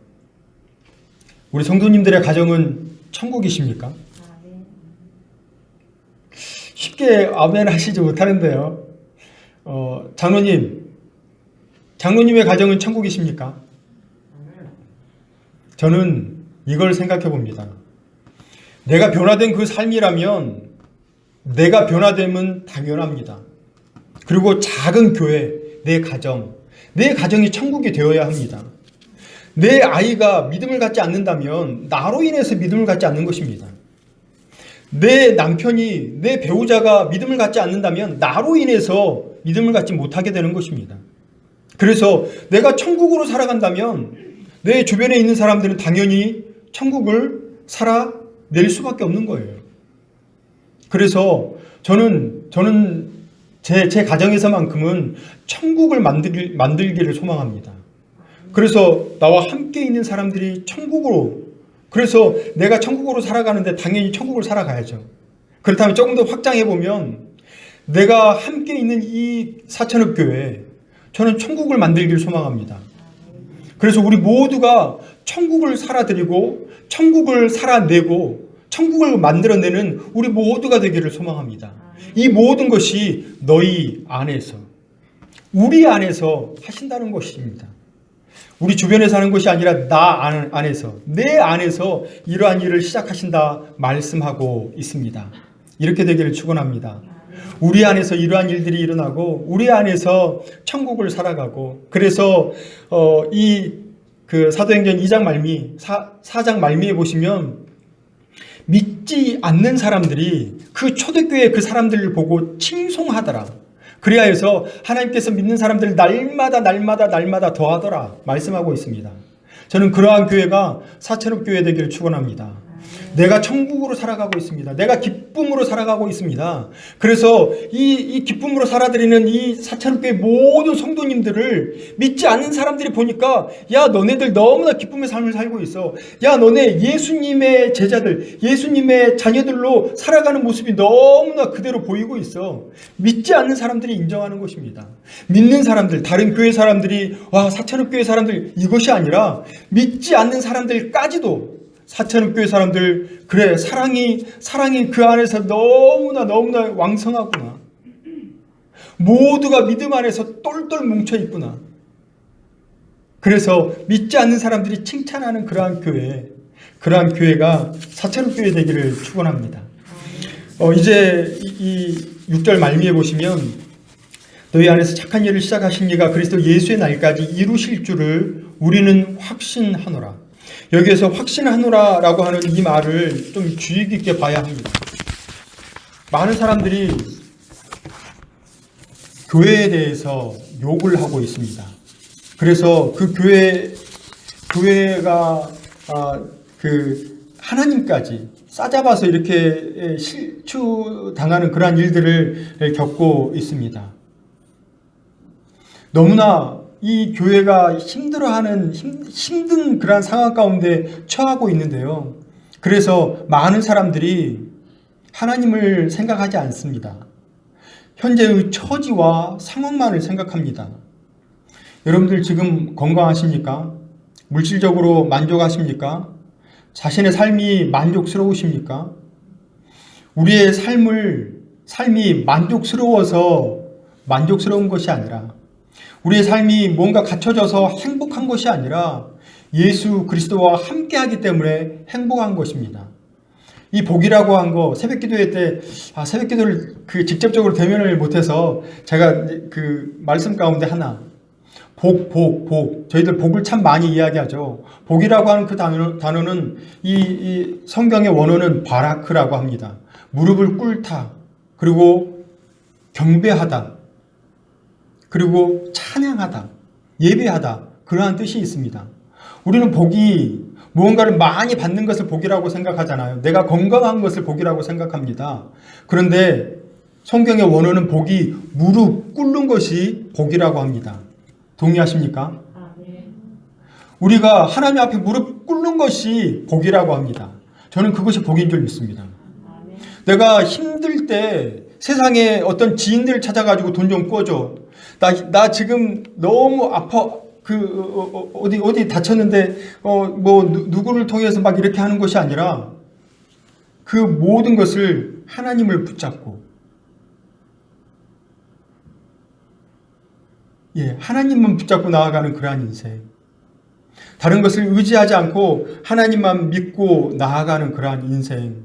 우리 성도님들의 가정은 천국이십니까? 쉽게 아멘 하시지 못하는데요. 장로님의 가정은 천국이십니까? 저는 이걸 생각해 봅니다. 내가 변화된 그 삶이라면 내가 변화됨은 당연합니다. 그리고 작은 교회, 내 가정이 천국이 되어야 합니다. 내 아이가 믿음을 갖지 않는다면 나로 인해서 믿음을 갖지 않는 것입니다. 내 남편이, 내 배우자가 믿음을 갖지 않는다면 나로 인해서 믿음을 갖지 못하게 되는 것입니다. 그래서 내가 천국으로 살아간다면 내 주변에 있는 사람들은 당연히 천국을 살아낼 수밖에 없는 거예요. 그래서 저는 저는 제 가정에서만큼은 천국을 만들기를 소망합니다. 그래서 나와 함께 있는 사람들이 천국으로, 그래서 내가 천국으로 살아가는데 당연히 천국을 살아가야죠. 그렇다면 조금 더 확장해 보면 내가 함께 있는 이 사천읍 교회, 저는 천국을 만들기를 소망합니다. 그래서 우리 모두가 천국을 살아드리고 천국을 살아내고 천국을 만들어내는 우리 모두가 되기를 소망합니다. 이 모든 것이 너희 안에서, 우리 안에서 하신다는 것입니다. 우리 주변에서 하는 것이 아니라 나 안에서, 내 안에서 이러한 일을 시작하신다 말씀하고 있습니다. 이렇게 되기를 축원합니다. 우리 안에서 이러한 일들이 일어나고 우리 안에서 천국을 살아가고, 그래서 그 사도행전 2장 말미, 4장 말미에 보시면 믿지 않는 사람들이 그 초대교회 그 사람들을 보고 칭송하더라. 그리하여서 하나님께서 믿는 사람들을 날마다 더하더라 말씀하고 있습니다. 저는 그러한 교회가 사천읍 교회 되기를 축원합니다. 내가 천국으로 살아가고 있습니다. 내가 기쁨으로 살아가고 있습니다. 그래서 이 기쁨으로 살아드리는 이 사천읍교회 모든 성도님들을 믿지 않는 사람들이 보니까, 야, 너네들 너무나 기쁨의 삶을 살고 있어. 야, 너네 예수님의 제자들, 예수님의 자녀들로 살아가는 모습이 너무나 그대로 보이고 있어. 믿지 않는 사람들이 인정하는 것입니다. 믿는 사람들, 다른 교회 사람들이 와, 사천읍교회 사람들, 이것이 아니라 믿지 않는 사람들까지도 사천읍 교회 사람들, 그래, 사랑이 그 안에서 너무나 왕성하구나. 모두가 믿음 안에서 똘똘 뭉쳐 있구나. 그래서 믿지 않는 사람들이 칭찬하는 그러한 교회가 사천읍 교회 되기를 축원합니다. 이제 이 6절 말미에 보시면 너희 안에서 착한 일을 시작하신 이가 그리스도 예수의 날까지 이루실 줄을 우리는 확신하노라. 여기에서 확신하노라라고 하는 이 말을 좀 주의 깊게 봐야 합니다. 많은 사람들이 교회에 대해서 욕을 하고 있습니다. 그래서 그 교회가 그 하나님까지 싸잡아서 이렇게 실추당하는 그러한 일들을 겪고 있습니다. 너무나 이 교회가 힘든 그런 상황 가운데 처하고 있는데요. 그래서 많은 사람들이 하나님을 생각하지 않습니다. 현재의 처지와 상황만을 생각합니다. 여러분들 지금 건강하십니까? 물질적으로 만족하십니까? 자신의 삶이 만족스러우십니까? 우리의 삶이 만족스러워서 만족스러운 것이 아니라, 우리의 삶이 뭔가 갖춰져서 행복한 것이 아니라 예수 그리스도와 함께하기 때문에 행복한 것입니다. 이 복이라고 한 거, 새벽기도회 때 새벽기도를 직접적으로 대면을 못해서 제가 그 말씀 가운데 하나, 복, 저희들 복을 참 많이 이야기하죠. 복이라고 하는 그 단어는 이 성경의 원어는 바라크라고 합니다. 무릎을 꿇다, 그리고 경배하다, 그리고 찬양하다, 예배하다, 그러한 뜻이 있습니다. 우리는 복이 무언가를 많이 받는 것을 복이라고 생각하잖아요. 내가 건강한 것을 복이라고 생각합니다. 그런데 성경의 원어는 복이 무릎 꿇는 것이 복이라고 합니다. 동의하십니까? 우리가 하나님 앞에 무릎 꿇는 것이 복이라고 합니다. 저는 그것이 복인 줄 믿습니다. 내가 힘들 때 세상에 어떤 지인들 찾아가지고 돈 좀 꿔줘. 나 지금 너무 아파. 어디 다쳤는데, 누구를 통해서 막 이렇게 하는 것이 아니라 그 모든 것을 하나님을 붙잡고, 하나님만 붙잡고 나아가는 그러한 인생. 다른 것을 의지하지 않고 하나님만 믿고 나아가는 그러한 인생.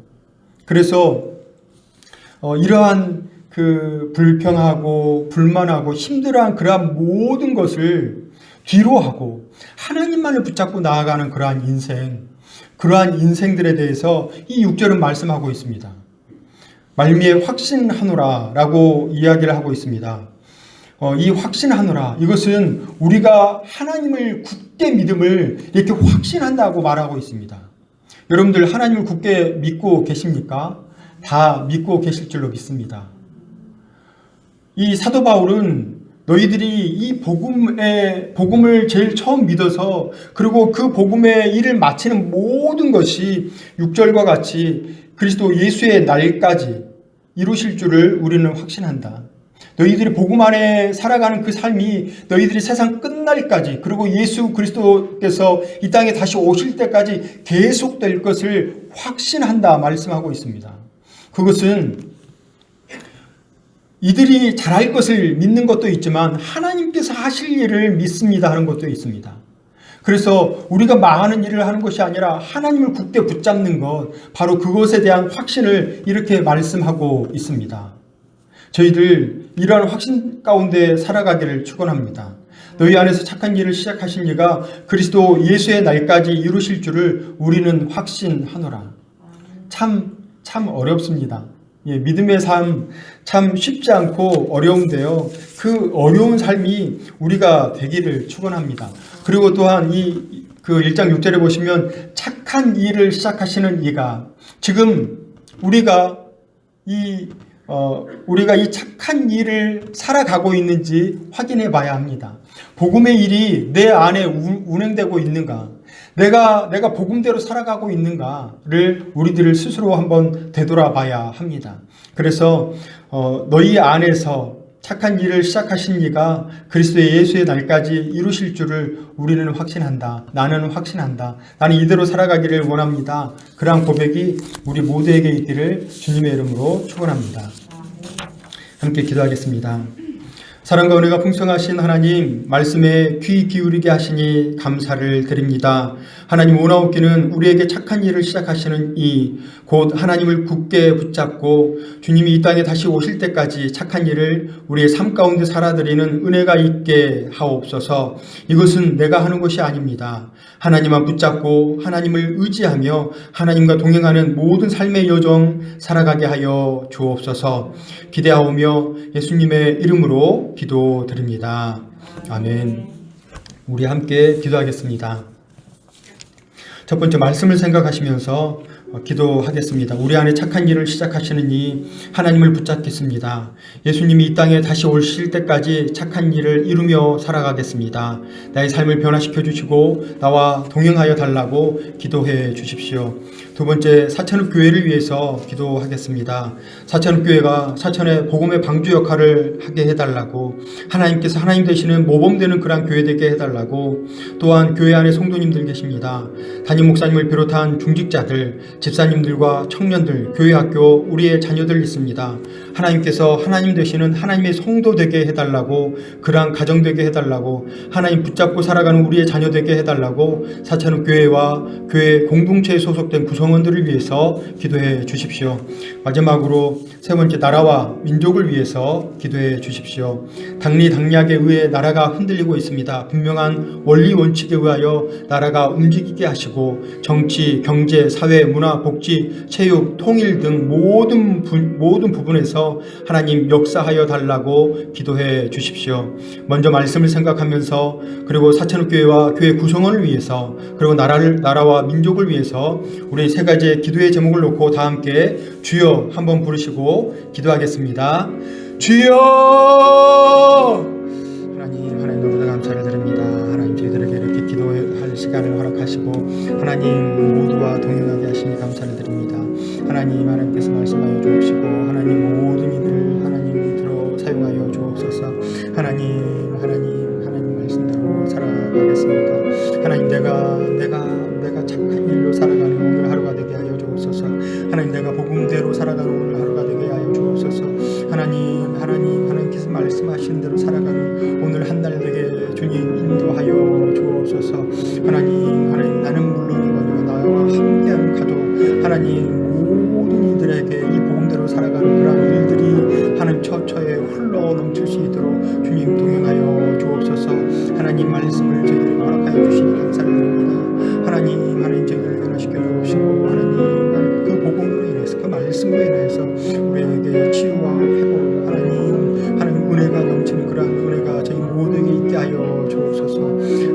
그래서 이러한 그 불평하고 불만하고 힘들어한 그러한 모든 것을 뒤로 하고 하나님만을 붙잡고 나아가는 그러한 인생들에 대해서 이 6절은 말씀하고 있습니다. 말미에 확신하노라 라고 이야기를 하고 있습니다. 이 확신하노라, 이것은 우리가 하나님을 굳게 믿음을 이렇게 확신한다고 말하고 있습니다. 여러분들 하나님을 굳게 믿고 계십니까? 다 믿고 계실 줄로 믿습니다. 이 사도 바울은 너희들이 이 복음을 제일 처음 믿어서 그리고 그 복음의 일을 마치는 모든 것이 6절과 같이 그리스도 예수의 날까지 이루실 줄을 우리는 확신한다. 너희들이 복음 안에 살아가는 그 삶이 너희들이 세상 끝날까지 그리고 예수 그리스도께서 이 땅에 다시 오실 때까지 계속될 것을 확신한다 말씀하고 있습니다. 그것은 이들이 잘할 것을 믿는 것도 있지만 하나님께서 하실 일을 믿습니다 하는 것도 있습니다. 그래서 우리가 망하는 일을 하는 것이 아니라 하나님을 굳게 붙잡는 것, 바로 그것에 대한 확신을 이렇게 말씀하고 있습니다. 저희들 이러한 확신 가운데 살아가기를 축원합니다. 너희 안에서 착한 일을 시작하신 이가 그리스도 예수의 날까지 이루실 줄을 우리는 확신하노라. 참 어렵습니다. 믿음의 삶 참 쉽지 않고 어려운데요. 그 어려운 삶이 우리가 되기를 축원합니다. 그리고 또한 그 1장 6절에 보시면 착한 일을 시작하시는 이가 지금 우리가 이 착한 일을 살아가고 있는지 확인해 봐야 합니다. 복음의 일이 내 안에 운행되고 있는가? 내가 복음대로 살아가고 있는가를 우리들을 스스로 한번 되돌아봐야 합니다. 그래서 너희 안에서 착한 일을 시작하신 이가 그리스도의 예수의 날까지 이루실 줄을 우리는 확신한다. 나는 확신한다. 나는 이대로 살아가기를 원합니다. 그러한 고백이 우리 모두에게 있기를 주님의 이름으로 축원합니다. 함께 기도하겠습니다. 사랑과 은혜가 풍성하신 하나님, 말씀에 귀 기울이게 하시니 감사를 드립니다. 하나님, 오나옵기는 우리에게 착한 일을 시작하시는 곧 하나님을 굳게 붙잡고 주님이 이 땅에 다시 오실 때까지 착한 일을 우리의 삶 가운데 살아드리는 은혜가 있게 하옵소서. 이것은 내가 하는 것이 아닙니다. 하나님만 붙잡고 하나님을 의지하며 하나님과 동행하는 모든 삶의 여정 살아가게 하여 주옵소서. 기대하오며 예수님의 이름으로 기도드립니다. 아멘. 우리 함께 기도하겠습니다. 첫 번째 말씀을 생각하시면서 기도하겠습니다. 우리 안에 착한 일을 시작하시는 이 하나님을 붙잡겠습니다. 예수님이 이 땅에 다시 오실 때까지 착한 일을 이루며 살아가겠습니다. 나의 삶을 변화시켜 주시고 나와 동행하여 달라고 기도해 주십시오. 두 번째, 사천읍 교회를 위해서 기도하겠습니다. 사천읍 교회가 사천의 복음의 방주 역할을 하게 해달라고, 하나님께서 하나님 되시는 모범되는 그러한 교회 되게 해달라고, 또한 교회 안에 성도님들 계십니다. 담임 목사님을 비롯한 중직자들, 집사님들과 청년들, 교회 학교, 우리의 자녀들 있습니다. 하나님께서 하나님 되시는 하나님의 성도 되게 해달라고, 그러한 가정 되게 해달라고, 하나님 붙잡고 살아가는 우리의 자녀 되게 해달라고 사천읍 교회와 교회 공동체에 소속된 구성원들을 위해서 기도해 주십시오. 마지막으로 세 번째, 나라와 민족을 위해서 기도해 주십시오. 당리당략에 의해 나라가 흔들리고 있습니다. 분명한 원리 원칙에 의하여 나라가 움직이게 하시고 정치, 경제, 사회, 문화, 복지, 체육, 통일 등 모든 부분에서 하나님 역사하여 달라고 기도해 주십시오. 먼저 말씀을 생각하면서, 그리고 사천읍 교회와 교회 구성원을 위해서, 그리고 나라와 민족을 위해서 우리 세 가지의 기도의 제목을 놓고 다 함께 주여 한번 부르시고 기도하겠습니다. 주여! 하나님 너무나 감사를 드립니다. 하나님, 저희들에게 이렇게 기도할 시간을 허락하시고 하나님 모두와 동행하게 하시니 감사를 드립니다. 하나님께서 말씀하여 주옵시고 하나님 모든 이들 하나님 들어 사용하여 주옵소서. 하나님 말씀대로 살아가겠습니다. 하나님, 내가 착한 일로 살아가는 오늘 하루가 되게 하여 주옵소서. 하나님, 내가 복음대로 살아가는 오늘 하루가 되게 하여 주옵소서. 하나님께서 말씀하시는 대로 살아가는 오늘 한 달 되게 주님 인도하여 주옵소서. 하나님 나는 물론이거니와 나와 함께하는 가족, 하나님 모든 이들에게 이 복음대로 살아가는 그런 일들이 하나님 처처에 흘러 넘칠 수 있도록 주님 동행하여 주옵소서. 하나님 말씀을 저희들에게 허락하여 주시니 감사를 드립니다. 하나님 저희들을 변화시켜 주옵시고 하나님 그 복음으로 인해서, 그 말씀으로 인해서 우리에게 치유와 회복, 하나님 은혜가 넘치는 그러한 은혜가 저희 모두에게 있게 하여 주옵소서.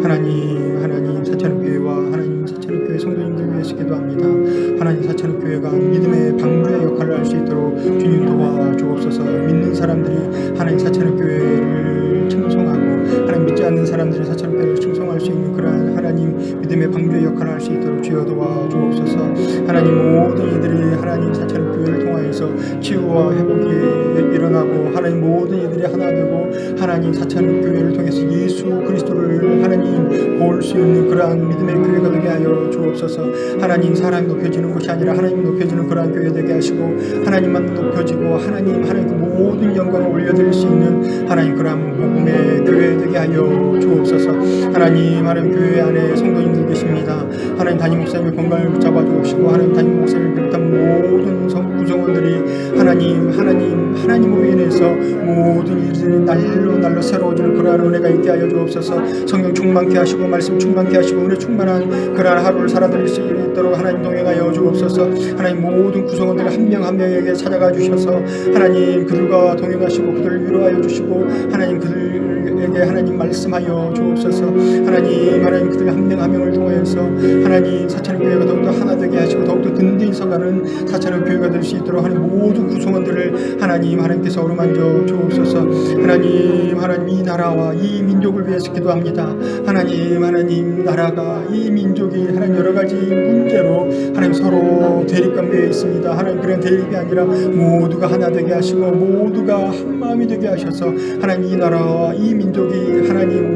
하나님 사천교회와 사천교회 성도님들 위해서 기도합니다. 기도합니다. 하나님 사천의 교회가 믿음의 방주의 역할을 할 수 있도록 주님 도와주옵소서. 믿는 사람들이 하나님 사천의 교회를 칭송하고 하나님 믿지 않는 사람들이 사천의 교회를 칭송할 수 있는 그러한 하나님 믿음의 방주의 역할을 할 수 있도록 주여 도와주옵소서. 하나님 모든 이들이 하나님 사천의 교회를 통하여서 치유와 회복이 일어나고 하나님 모든 이들이 하나 되고 하나님 사천의 교회를 통해서 예수 그리스도를 하나님 볼 수 있는 그러한 믿음의 교회가 되게 하여 주옵소서. 하나님 사람이 높여지는 것이 아니라 하나님 높여지는 그러한 교회 되게 하시고 하나님만 높여지고 하나님 그 모든 영광을 올려드릴 수 있는 하나님 그러한 복음의 교회 되게 하여 주옵소서. 하나님 교회 안에 성도님들 계십니다. 하나님 담임 목사님의 건강을 붙잡아 주옵시고 하나님 담임 목사님을 비롯한 모든 구성원들이 하나님으로 인해서 모든 일들이 날로 새로워지는 그러한 은혜가 있게 하여 주옵소서. 성령 충만케 하시고 말씀 충만케 하시고 은혜 충만한 그러한 하루를 살아드릴 수 있도록 하나님 동행하여 주옵소서. 하나님 모든 구성원들 한 명 한 명에게 찾아가 주셔서 하나님 그들과 동행하시고 그들을 위로하여 주시고 하나님 그들에게 하나님 말씀하여 주옵소서. 하나님 그들 한 명 한 명을 통하여서 하나님 사천의 교회가 더욱더 하나 되게 하시고 더욱더 든든히 서가는 사천의 교회가 될 수 있도록 하나님 모든 구성원들을 하나님께서 어루만져 주옵소서. 하나님 이 나라와 이 민족을 위해서 기도합니다. 하나님 나라가 이 민족이 하나님 여러 가지 문제로 하나님 서로 대립관계에 있습니다. 하나님 그런 대립이 아니라 모두가 하나 되게 하시고 모두가 한 마음이 되게 하셔서 하나님 이 나라와 이 민족이 하나님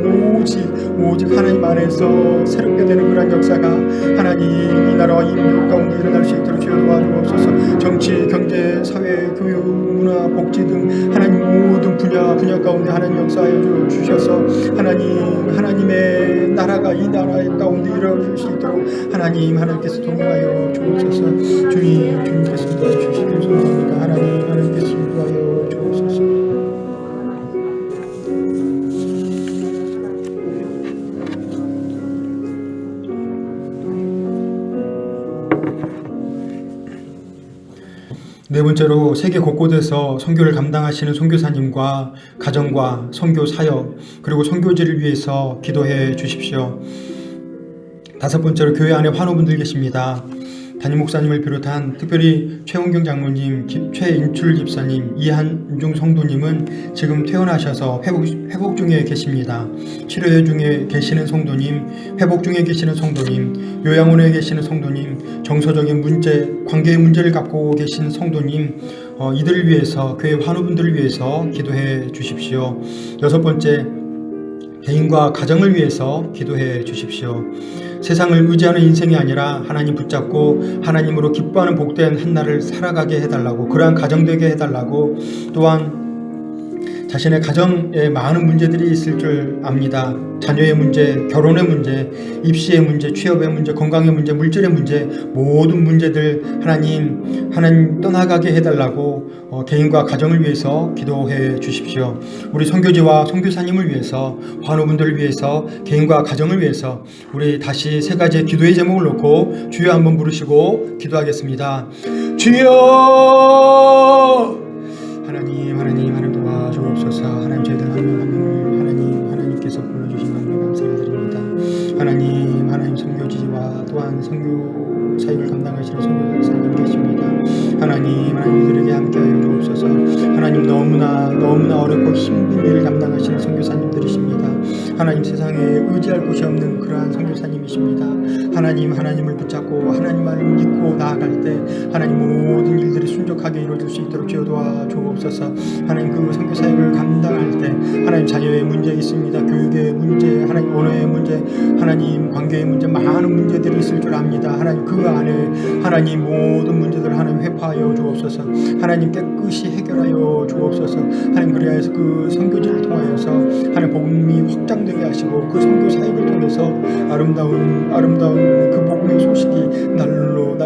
오직 하나님 안에서 새롭게 되는 그런 역사가 하나님 이 나라와 이 민족 가운데 일어날 수 있도록 주여 도와주옵소서. 정치, 경제, 사회, 교육, 문화, 복지 등 하나님 모든 분야 가운데 하나님 역사하여 주셔서 하나님의 나라가 이 나라의 가운데 일어날 수 있도록 하나님께서 동행하여 주옵소서. 주님께서 도와주시길 소망합니다. 하나님께서 인도하여 주옵소서. 네 번째로 세계 곳곳에서 선교를 감당하시는 선교사님과 가정과 선교 사역 그리고 선교지를 위해서 기도해 주십시오. 다섯 번째로 교회 안에 환우분들 계십니다. 담임 목사님을 비롯한 특별히 최원경 장로님, 최인출 집사님, 이한중 성도님은 지금 퇴원하셔서 회복 중에 계십니다. 치료 중에 계시는 성도님, 회복 중에 계시는 성도님, 요양원에 계시는 성도님, 정서적인 문제, 관계의 문제를 갖고 계신 성도님, 이들을 위해서 교회 환우분들을 위해서 기도해 주십시오. 여섯 번째, 개인과 가정을 위해서 기도해 주십시오. 세상을 의지하는 인생이 아니라 하나님 붙잡고 하나님으로 기뻐하는 복된 한 날을 살아가게 해달라고, 그러한 가정 되게 해달라고, 또한 자신의 가정에 많은 문제들이 있을 줄 압니다. 자녀의 문제, 결혼의 문제, 입시의 문제, 취업의 문제, 건강의 문제, 물질의 문제, 모든 문제들 하나님 떠나가게 해달라고 개인과 가정을 위해서 기도해 주십시오. 우리 선교지와 선교사님을 위해서, 환우분들을 위해서, 개인과 가정을 위해서 우리 다시 세 가지의 기도의 제목을 놓고 주여 한번 부르시고 기도하겠습니다. 주여! 하나님 도와주옵소서. 하나님 저희들 한 명 한 명을 하나님께서 불러주신 하나님 감사를 드립니다. 하나님 선교지와 또한 선교 사역을 감당하시는 선교사님 계십니다. 하나님 이들에게 함께하여 주옵소서. 하나님 너무나 어렵고 힘든 일을 감당하시는 선교사님들이십니다. 하나님 세상에 의지할 곳이 없는 그러한 선교사님이십니다. 하나님을 붙잡고 하나님만을 믿고 나아갈 때 하나님 모든 일들이 순적하게 이루어질 수 있도록 주여 도와주옵소서. 하나님 그 선교 사역을 감당할 때 하나님 자녀의 문제 있습니다. 교육의 문제, 하나님 언어의 문제, 하나님 관계의 문제, 많은 문제들이 있을 줄 압니다. 하나님 그 안에 하나님 모든 문제들을 하나님 회파하여 주옵소서. 하나님 깨끗이 해결하여 주옵소서. 하나님 그리하여서 그 선교지를 통하여서 하나님 복음이 확장되게 하시고 그 선교 사역을 통해서 아름다운 그 복음의 소식이 날로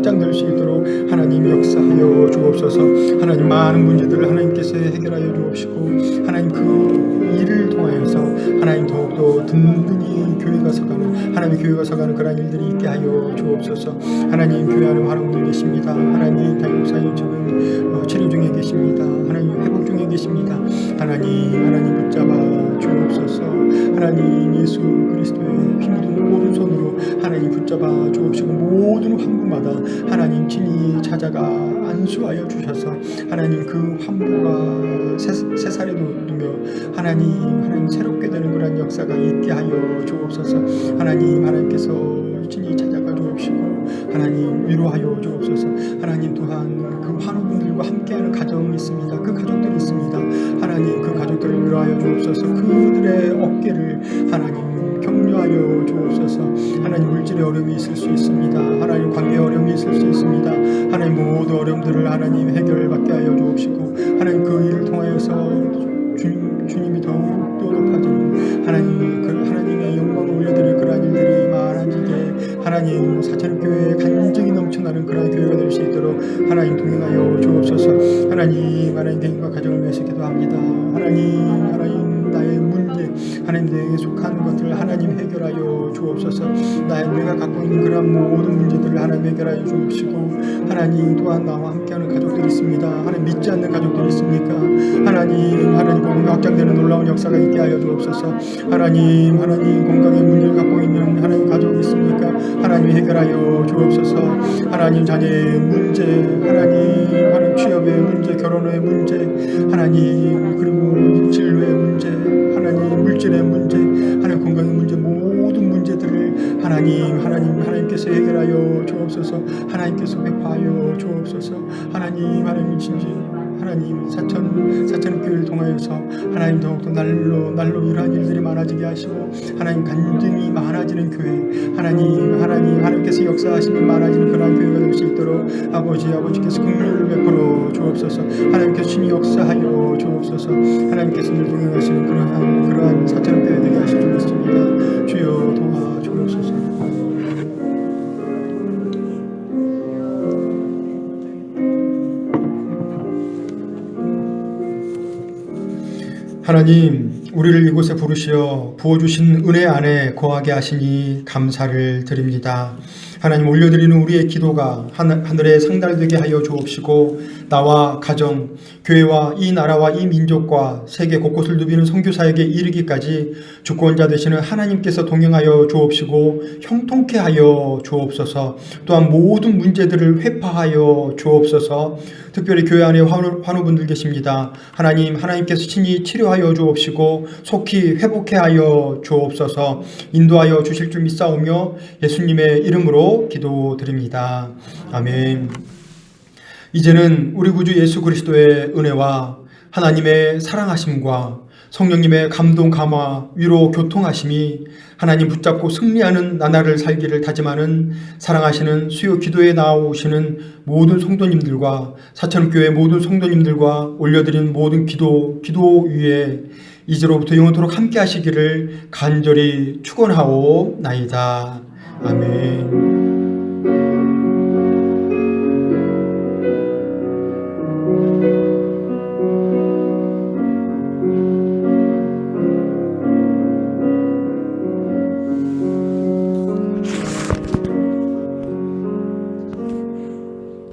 확장될 수 있도록 하나님 역사하여 주옵소서. 하나님 많은 문제들을 하나님께서 해결하여 주옵시고 하나님 그 일을 통하여서 하나님 더욱더 든든히 교회가 서가는 하나님의 교회가 서가는 그러한 일들이 있게 하여 주옵소서. 하나님 교회 안에 환원들 계십니다. 하나님 다육사님 지금 치료 중에 계십니다. 하나님 회복 중에 계십니다. 하나님 붙잡아 주옵소서. 하나님 예수 그리스도의 피 묻은 오른손으로 하나님 붙잡아 주옵시고 모든 환부마다 하나님 친히 찾아가 안수하여 주셔서 하나님 그 환부가 새살에 돋으며 하나님 새롭게 되는 그런 역사가 있게 하여 주옵소서. 하나님께서 친히 찾아가 주옵시고 하나님 위로하여 주옵소서. 하나님 또한 그 환우분들과 함께하는 가정이 있습니다. 그 가족들이 있습니다. 하나님 그 가족들을 위로하여 주옵소서. 그들의 어깨를 하나님 격려하여 주옵소서. 하나님 물질의 어려움이 있을 수 있습니다. 하나님 관계의 어려움이 있을 수 있습니다. 하나님 모든 어려움들을 하나님 해결받게 하여 주옵시고 하나님 그 일을 통하여서 주님이 더욱더 높아지는 하나님의 영광을 올려드릴 그러한 일들이 많아지게 하나님 사천교회에 간증이 넘쳐나는 그러한 교회가 될 수 있도록 하나님 동행하여 주옵소서. 하나님 개인과 가정을 위해서 기도합니다. 하나님 나의 문제 하나님 내게 속한 것들을 하나님 해결하여 주옵소서. 내가 갖고 있는 그러한 모든 문제들을 하나님 해결하여 주옵시고 하나님 또한 나와 함께하는 가족들이 있습니다. 하나님 믿지 않는 가족들이 있습니까? 하나님 복음이 확장되는 놀라운 역사가 있게 하여 주옵소서. 하나님 건강의 문제를 갖고 있는 하나님 가족이 있습니까? 하나님 해결하여 주옵소서. 하나님 자녀의 문제 하나님 취업의 문제 결혼의 문제 하나님 그리고 진로의 문제 하나님 물질의 문제 하나님 건강의 문제 모든 문제들을 하나님께서 해결하여 주옵소서. 하나님께서 회파하여 주옵소서. 하나님 진지 하나님 사천교회를 통하여서 하나님 더욱더 날로 이러한 일들이 많아지게 하시고 하나님 간증이 많아지는 교회 하나님께서 역사하심이 많아지는 그러한 교회가 될 수 있도록 아버지께서 긍휼을 베풀어 주옵소서. 하나님께서 친히 역사하여 주옵소서. 하나님께서 늘 동행하시는 그러한 사천교회 되게 하시 주겠습니다. 주여 도와 주옵소서. 하나님 우리를 이곳에 부르시어 부어주신 은혜 안에 거하게 하시니 감사를 드립니다. 하나님 올려드리는 우리의 기도가 하늘에 상달되게 하여 주옵시고 나와 가정, 교회와 이 나라와 이 민족과 세계 곳곳을 누비는 선교사에게 이르기까지 주권자 되시는 하나님께서 동행하여 주옵시고 형통케 하여 주옵소서. 또한 모든 문제들을 회파하여 주옵소서. 특별히 교회 안에 환우분들 계십니다. 하나님께서 친히 치료하여 주옵시고 속히 회복케 하여 주옵소서. 인도하여 주실 줄 믿사오며 예수님의 이름으로 기도드립니다. 아멘. 이제는 우리 구주 예수 그리스도의 은혜와 하나님의 사랑하심과 성령님의 감동 감화 위로 교통하심이 하나님 붙잡고 승리하는 나날을 살기를 다짐하는 사랑하시는 수요 기도에 나오시는 모든 성도님들과 사천교회 모든 성도님들과 올려드린 모든 기도 위에 이제로부터 영원토록 함께 하시기를 간절히 축원하오나이다. 아멘.